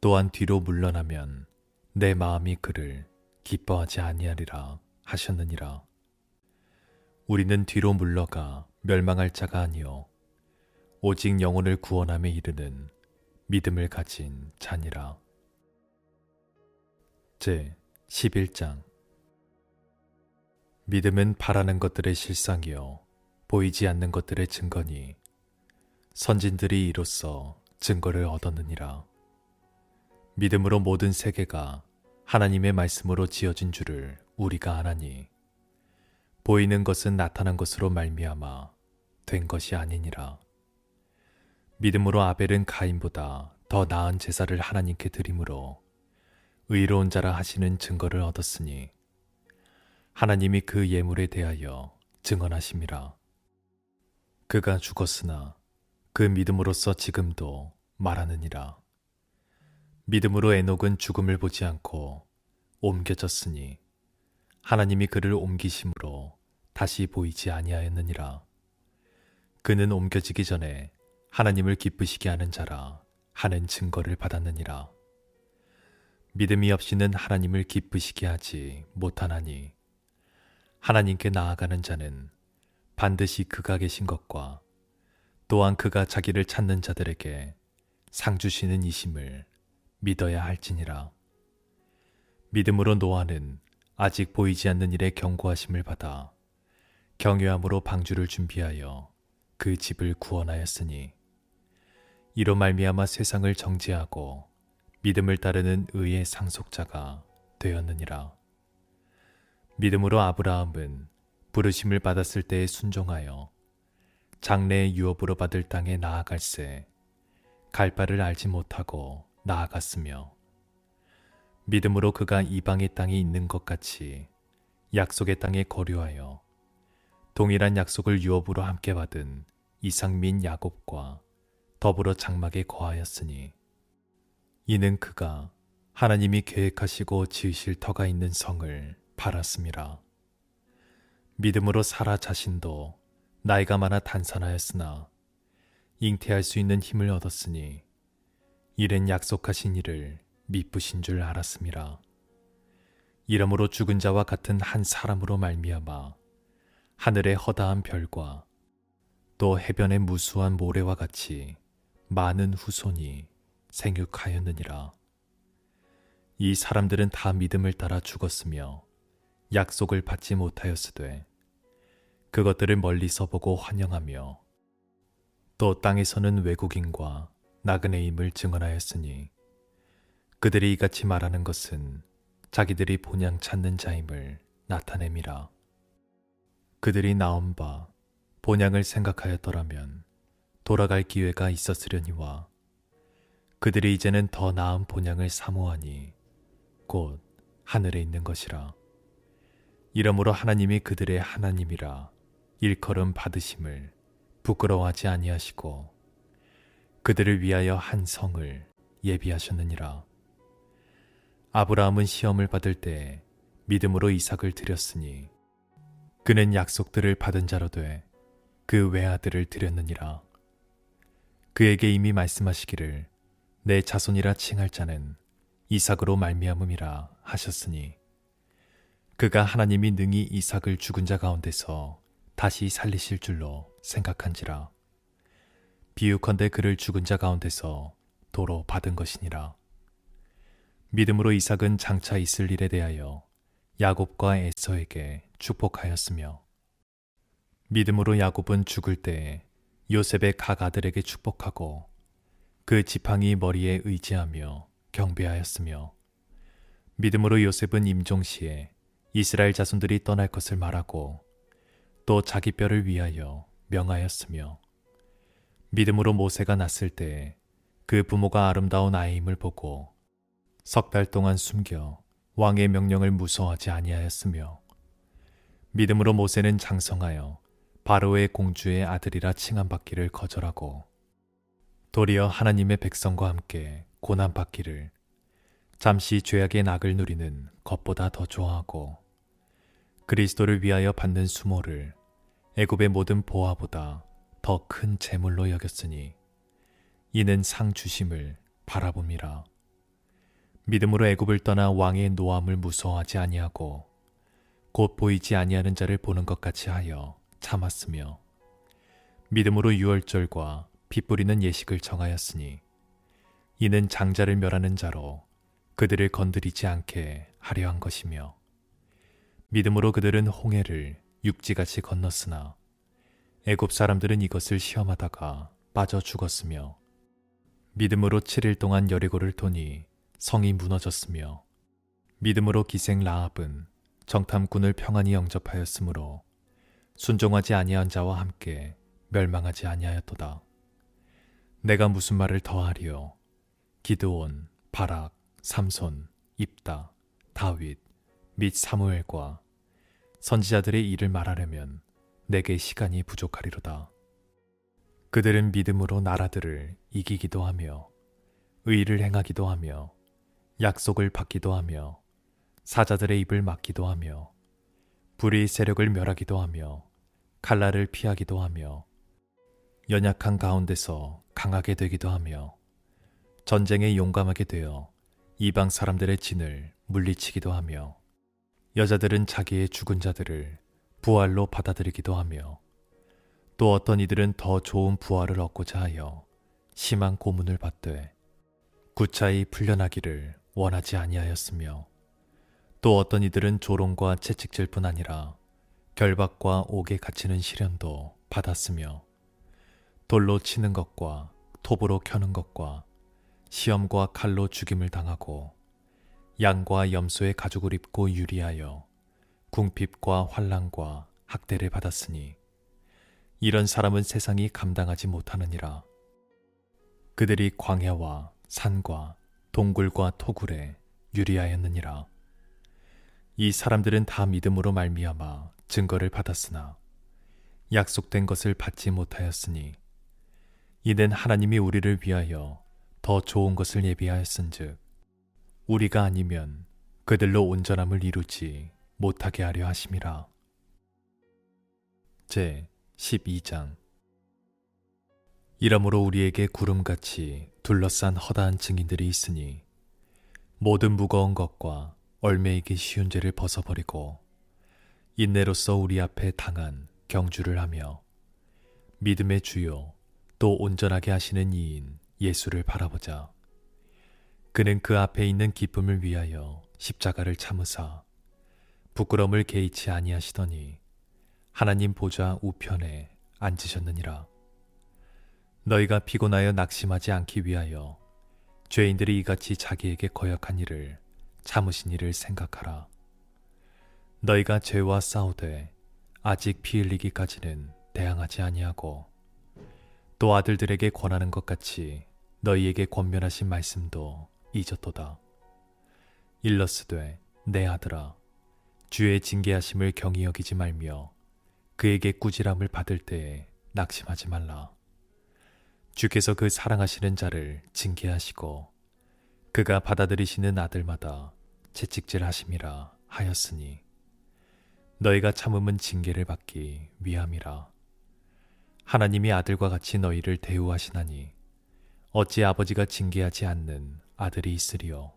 또한 뒤로 물러나면 내 마음이 그를 기뻐하지 아니하리라 하셨느니라. 우리는 뒤로 물러가 멸망할 자가 아니요 오직 영혼을 구원함에 이르는 믿음을 가진 자니라. 제 11장. 믿음은 바라는 것들의 실상이요 보이지 않는 것들의 증거니 선진들이 이로써 증거를 얻었느니라. 믿음으로 모든 세계가 하나님의 말씀으로 지어진 줄을 우리가 아나니 보이는 것은 나타난 것으로 말미암아 된 것이 아니니라. 믿음으로 아벨은 가인보다 더 나은 제사를 하나님께 드림으로 의로운 자라 하시는 증거를 얻었으니 하나님이 그 예물에 대하여 증언하심이라. 그가 죽었으나 그 믿음으로써 지금도 말하느니라. 믿음으로 에녹은 죽음을 보지 않고 옮겨졌으니 하나님이 그를 옮기심으로 다시 보이지 아니하였느니라. 그는 옮겨지기 전에 하나님을 기쁘시게 하는 자라 하는 증거를 받았느니라. 믿음이 없이는 하나님을 기쁘시게 하지 못하나니 하나님께 나아가는 자는 반드시 그가 계신 것과 또한 그가 자기를 찾는 자들에게 상 주시는 이심을 믿어야 할지니라. 믿음으로 노아는 아직 보이지 않는 일에 경고하심을 받아 경외함으로 방주를 준비하여 그 집을 구원하였으니 이로 말미암아 세상을 정죄하고 믿음을 따르는 의의 상속자가 되었느니라. 믿음으로 아브라함은 부르심을 받았을 때에 순종하여 장래의 유업으로 받을 땅에 나아갈새 갈 바를 알지 못하고 나아갔으며 믿음으로 그가 이방의 땅에 있는 것 같이 약속의 땅에 거류하여 동일한 약속을 유업으로 함께 받은 이삭민 야곱과 더불어 장막에 거하였으니 이는 그가 하나님이 계획하시고 지으실 터가 있는 성을 바랐음이라. 믿음으로 사라 자신도 나이가 많아 단산하였으나 잉태할 수 있는 힘을 얻었으니 이는 약속하신 이를 미쁘신 줄 알았음이라. 이러므로 죽은 자와 같은 한 사람으로 말미암아 하늘의 허다한 별과 또 해변의 무수한 모래와 같이 많은 후손이 생육하였느니라. 이 사람들은 다 믿음을 따라 죽었으며 약속을 받지 못하였으되 그것들을 멀리서 보고 환영하며 또 땅에서는 외국인과 나그네임을 증언하였으니 그들이 이같이 말하는 것은 자기들이 본향 찾는 자임을 나타냄이라. 그들이 나온 바 본향을 생각하였더라면 돌아갈 기회가 있었으려니와 그들이 이제는 더 나은 본향을 사모하니 곧 하늘에 있는 것이라. 이러므로 하나님이 그들의 하나님이라 일컬음 받으심을 부끄러워하지 아니하시고 그들을 위하여 한 성을 예비하셨느니라. 아브라함은 시험을 받을 때 믿음으로 이삭을 드렸으니 그는 약속들을 받은 자로 돼 그 외아들을 드렸느니라. 그에게 이미 말씀하시기를 내 자손이라 칭할 자는 이삭으로 말미암음이라 하셨으니 그가 하나님이 능히 이삭을 죽은 자 가운데서 다시 살리실 줄로 생각한지라. 비유컨대 그를 죽은 자 가운데서 도로 받은 것이니라. 믿음으로 이삭은 장차 있을 일에 대하여 야곱과 에서에게 축복하였으며, 믿음으로 야곱은 죽을 때에 요셉의 각 아들에게 축복하고 그 지팡이 머리에 의지하며 경배하였으며, 믿음으로 요셉은 임종시에 이스라엘 자손들이 떠날 것을 말하고 또 자기 뼈를 위하여 명하였으며, 믿음으로 모세가 났을 때에 그 부모가 아름다운 아이임을 보고 석 달 동안 숨겨 왕의 명령을 무서워하지 아니하였으며, 믿음으로 모세는 장성하여 바로의 공주의 아들이라 칭함받기를 거절하고 도리어 하나님의 백성과 함께 고난받기를 잠시 죄악의 낙을 누리는 것보다 더 좋아하고 그리스도를 위하여 받는 수모를 애굽의 모든 보화보다 더 큰 재물로 여겼으니 이는 상 주심을 바라봄이라. 믿음으로 애굽을 떠나 왕의 노함을 무서워하지 아니하고 곧 보이지 아니하는 자를 보는 것 같이 하여 참았으며, 믿음으로 유월절과 피 뿌리는 예식을 정하였으니 이는 장자를 멸하는 자로 그들을 건드리지 않게 하려 한 것이며, 믿음으로 그들은 홍해를 육지같이 건넜으나 애굽 사람들은 이것을 시험하다가 빠져 죽었으며, 믿음으로 7일 동안 여리고를 도니 성이 무너졌으며, 믿음으로 기생 라합은 정탐꾼을 평안히 영접하였으므로 순종하지 아니한 자와 함께 멸망하지 아니하였도다. 내가 무슨 말을 더하리요? 기드온, 바락, 삼손, 입다, 다윗 및 사무엘과 선지자들의 일을 말하려면 내게 시간이 부족하리로다. 그들은 믿음으로 나라들을 이기기도 하며 의를 행하기도 하며 약속을 받기도 하며 사자들의 입을 막기도 하며 불의 세력을 멸하기도 하며 칼날을 피하기도 하며 연약한 가운데서 강하게 되기도 하며 전쟁에 용감하게 되어 이방 사람들의 진을 물리치기도 하며 여자들은 자기의 죽은 자들을 부활로 받아들이기도 하며 또 어떤 이들은 더 좋은 부활을 얻고자 하여 심한 고문을 받되 구차히 풀려나기를 원하지 아니하였으며, 또 어떤 이들은 조롱과 채찍질 뿐 아니라 결박과 옥에 갇히는 시련도 받았으며, 돌로 치는 것과 톱으로 켜는 것과 시험과 칼로 죽임을 당하고 양과 염소의 가죽을 입고 유리하여 궁핍과 환난과 학대를 받았으니 이런 사람은 세상이 감당하지 못하느니라. 그들이 광야와 산과 동굴과 토굴에 유리하였느니라. 이 사람들은 다 믿음으로 말미암아 증거를 받았으나 약속된 것을 받지 못하였으니 이는 하나님이 우리를 위하여 더 좋은 것을 예비하였은즉 우리가 아니면 그들로 온전함을 이루지 못하게 하려 하심이라. 제 12장. 이러므로 우리에게 구름같이 둘러싼 허다한 증인들이 있으니 모든 무거운 것과 얼매이기 쉬운 죄를 벗어버리고 인내로써 우리 앞에 당한 경주를 하며 믿음의 주요 또 온전하게 하시는 이인 예수를 바라보자. 그는 그 앞에 있는 기쁨을 위하여 십자가를 참으사 부끄러움을 개의치 아니하시더니 하나님 보좌 우편에 앉으셨느니라. 너희가 피곤하여 낙심하지 않기 위하여 죄인들이 이같이 자기에게 거역한 일을 참으신 일을 생각하라. 너희가 죄와 싸우되 아직 피 흘리기까지는 대항하지 아니하고 또 아들들에게 권하는 것 같이 너희에게 권면하신 말씀도 잊었도다. 일러스되 내 아들아, 주의 징계하심을 경히 여기지 말며 그에게 꾸지람을 받을 때에 낙심하지 말라. 주께서 그 사랑하시는 자를 징계하시고 그가 받아들이시는 아들마다 채찍질 하심이라 하였으니 너희가 참음은 징계를 받기 위함이라. 하나님이 아들과 같이 너희를 대우하시나니 어찌 아버지가 징계하지 않는 아들이 있으리요.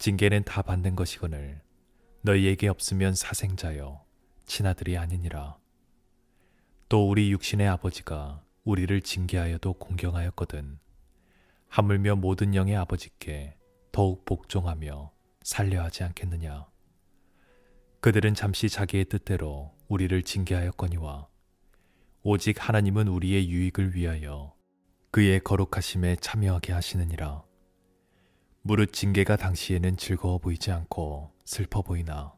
징계는 다 받는 것이거늘 너희에게 없으면 사생자여 친아들이 아니니라. 또 우리 육신의 아버지가 우리를 징계하여도 공경하였거든 하물며 모든 영의 아버지께 더욱 복종하며 살려하지 않겠느냐. 그들은 잠시 자기의 뜻대로 우리를 징계하였거니와 오직 하나님은 우리의 유익을 위하여 그의 거룩하심에 참여하게 하시느니라. 무릇 징계가 당시에는 즐거워 보이지 않고 슬퍼 보이나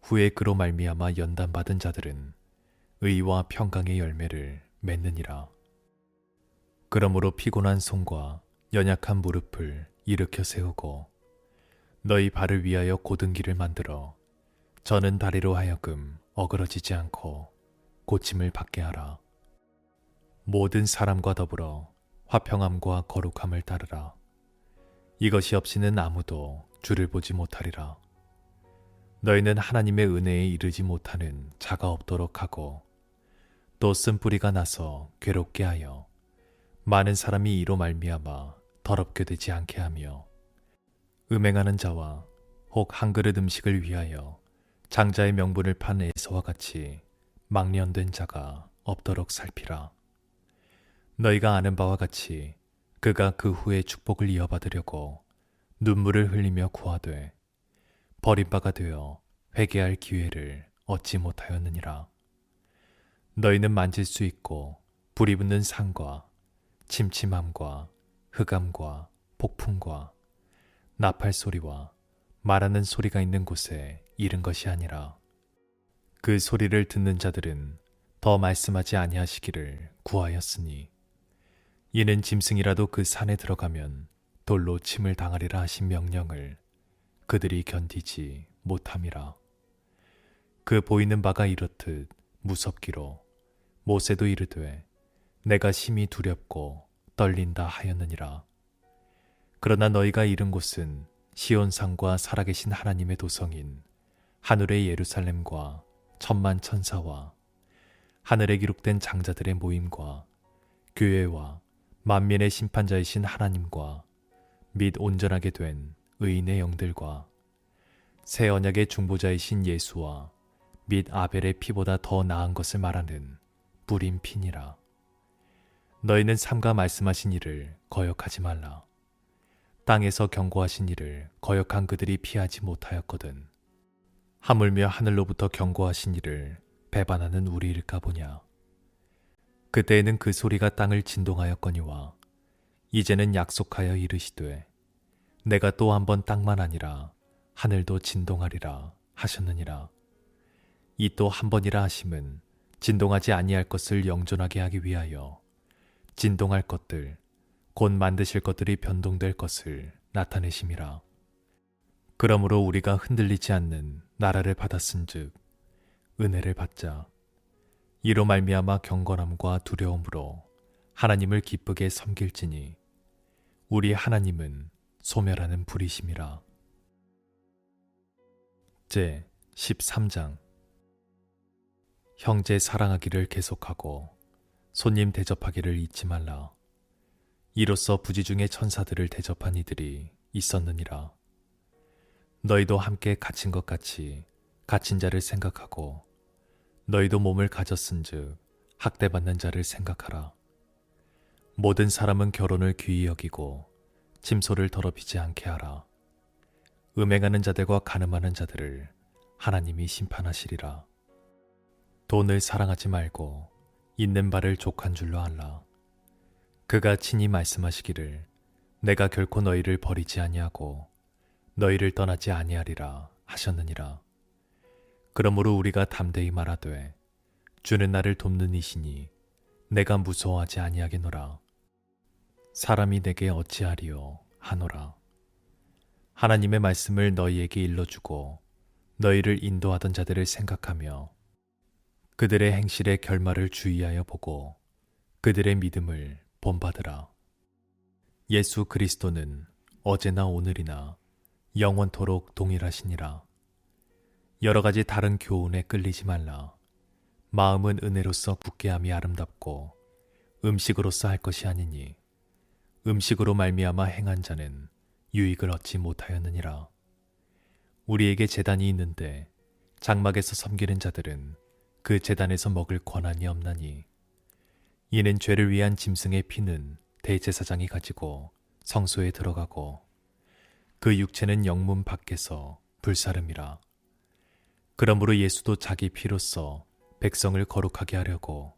후에 그로 말미암아 연단받은 자들은 의와 평강의 열매를 맺느니라. 그러므로 피곤한 손과 연약한 무릎을 일으켜 세우고 너희 발을 위하여 곧은 길을 만들어 저는 다리로 하여금 어그러지지 않고 고침을 받게 하라. 모든 사람과 더불어 화평함과 거룩함을 따르라. 이것이 없이는 아무도 주를 보지 못하리라. 너희는 하나님의 은혜에 이르지 못하는 자가 없도록 하고 또 쓴뿌리가 나서 괴롭게 하여 많은 사람이 이로 말미암아 더럽게 되지 않게 하며 음행하는 자와 혹 한 그릇 음식을 위하여 장자의 명분을 판 에서와 같이 망령된 자가 없도록 살피라. 너희가 아는 바와 같이 그가 그 후에 축복을 이어받으려고 눈물을 흘리며 구하되 버림바가 되어 회개할 기회를 얻지 못하였느니라. 너희는 만질 수 있고 불이 붙는 산과 침침함과 흑암과 폭풍과 나팔 소리와 말하는 소리가 있는 곳에 이른 것이 아니라 그 소리를 듣는 자들은 더 말씀하지 아니하시기를 구하였으니 이는 짐승이라도 그 산에 들어가면 돌로 침을 당하리라 하신 명령을 그들이 견디지 못함이라. 그 보이는 바가 이렇듯 무섭기로 모세도 이르되 내가 심히 두렵고 떨린다 하였느니라. 그러나 너희가 이른 곳은 시온산과 살아계신 하나님의 도성인 하늘의 예루살렘과 천만 천사와 하늘에 기록된 장자들의 모임과 교회와 만민의 심판자이신 하나님과 및 온전하게 된 의인의 영들과 새 언약의 중보자이신 예수와 및 아벨의 피보다 더 나은 것을 말하는 뿌린 피니라. 너희는 삼가 말씀하신 이를 거역하지 말라. 땅에서 경고하신 이를 거역한 그들이 피하지 못하였거든. 하물며 하늘로부터 경고하신 이를 배반하는 우리일까 보냐. 그때에는 그 소리가 땅을 진동하였거니와 이제는 약속하여 이르시되 내가 또 한 번 땅만 아니라 하늘도 진동하리라 하셨느니라. 이 또 한 번이라 하심은 진동하지 아니할 것을 영존하게 하기 위하여 진동할 것들 곧 만드실 것들이 변동될 것을 나타내심이라. 그러므로 우리가 흔들리지 않는 나라를 받았은즉 은혜를 받자. 이로 말미암아 경건함과 두려움으로 하나님을 기쁘게 섬길지니 우리 하나님은 소멸하는 불이심이라. 제 13장. 형제 사랑하기를 계속하고 손님 대접하기를 잊지 말라. 이로써 부지 중에 천사들을 대접한 이들이 있었느니라. 너희도 함께 갇힌 것 같이 갇힌 자를 생각하고 너희도 몸을 가졌은즉 학대받는 자를 생각하라. 모든 사람은 결혼을 귀히 여기고 침소를 더럽히지 않게 하라. 음행하는 자들과 간음하는 자들을 하나님이 심판하시리라. 돈을 사랑하지 말고 있는 바를 족한 줄로 알라. 그가 친히 말씀하시기를 내가 결코 너희를 버리지 아니하고 너희를 떠나지 아니하리라 하셨느니라. 그러므로 우리가 담대히 말하되 주는 나를 돕는 이시니 내가 무서워하지 아니하겠노라. 사람이 내게 어찌하리요 하노라. 하나님의 말씀을 너희에게 일러주고 너희를 인도하던 자들을 생각하며 그들의 행실의 결말을 주의하여 보고 그들의 믿음을 본받으라. 예수 그리스도는 어제나 오늘이나 영원토록 동일하시니라. 여러 가지 다른 교훈에 끌리지 말라. 마음은 은혜로서 굳게함이 아름답고 음식으로서 할 것이 아니니 음식으로 말미암아 행한 자는 유익을 얻지 못하였느니라. 우리에게 제단이 있는데 장막에서 섬기는 자들은 그 제단에서 먹을 권한이 없나니, 이는 죄를 위한 짐승의 피는 대제사장이 가지고 성소에 들어가고 그 육체는 영문 밖에서 불사름이라. 그러므로 예수도 자기 피로써 백성을 거룩하게 하려고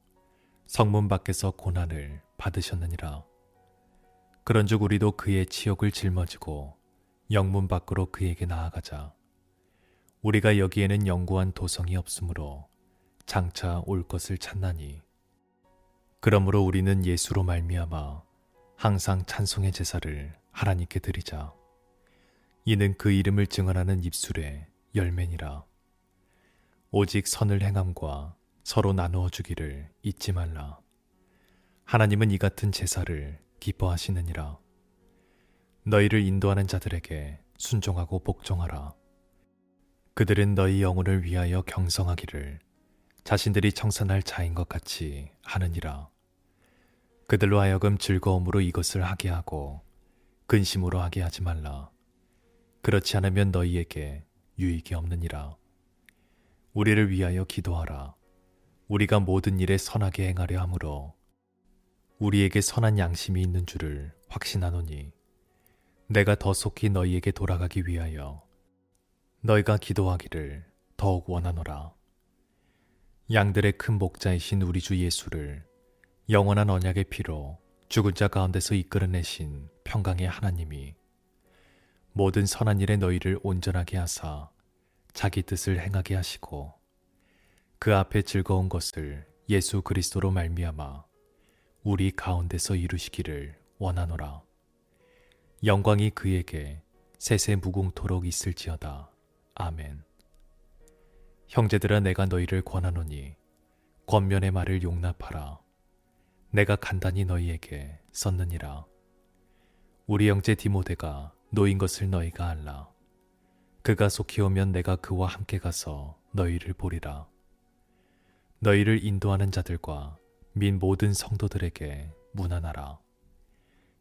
성문 밖에서 고난을 받으셨느니라. 그런즉 우리도 그의 치욕을 짊어지고 영문 밖으로 그에게 나아가자. 우리가 여기에는 영구한 도성이 없으므로 장차 올 것을 찾나니, 그러므로 우리는 예수로 말미암아 항상 찬송의 제사를 하나님께 드리자. 이는 그 이름을 증언하는 입술의 열매니라. 오직 선을 행함과 서로 나누어 주기를 잊지 말라. 하나님은 이 같은 제사를 기뻐하시느니라. 너희를 인도하는 자들에게 순종하고 복종하라. 그들은 너희 영혼을 위하여 경성하기를 자신들이 청산할 자인 것 같이 하느니라. 그들로 하여금 즐거움으로 이것을 하게 하고 근심으로 하게 하지 말라. 그렇지 않으면 너희에게 유익이 없느니라. 우리를 위하여 기도하라. 우리가 모든 일에 선하게 행하려 함으로 우리에게 선한 양심이 있는 줄을 확신하노니, 내가 더 속히 너희에게 돌아가기 위하여 너희가 기도하기를 더욱 원하노라. 양들의 큰 목자이신 우리 주 예수를 영원한 언약의 피로 죽은 자 가운데서 이끌어내신 평강의 하나님이 모든 선한 일에 너희를 온전하게 하사 자기 뜻을 행하게 하시고, 그 앞에 즐거운 것을 예수 그리스도로 말미암아 우리 가운데서 이루시기를 원하노라. 영광이 그에게 세세 무궁토록 있을지어다. 아멘. 형제들아, 내가 너희를 권하노니 권면의 말을 용납하라. 내가 간단히 너희에게 썼느니라. 우리 형제 디모데가 노인 것을 너희가 알라. 그가 속히 오면 내가 그와 함께 가서 너희를 보리라. 너희를 인도하는 자들과 및 모든 성도들에게 문안하라.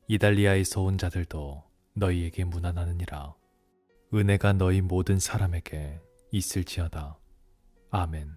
이달리아에서 온 자들도 너희에게 문안하느니라. 은혜가 너희 모든 사람에게 있을지어다. 아멘.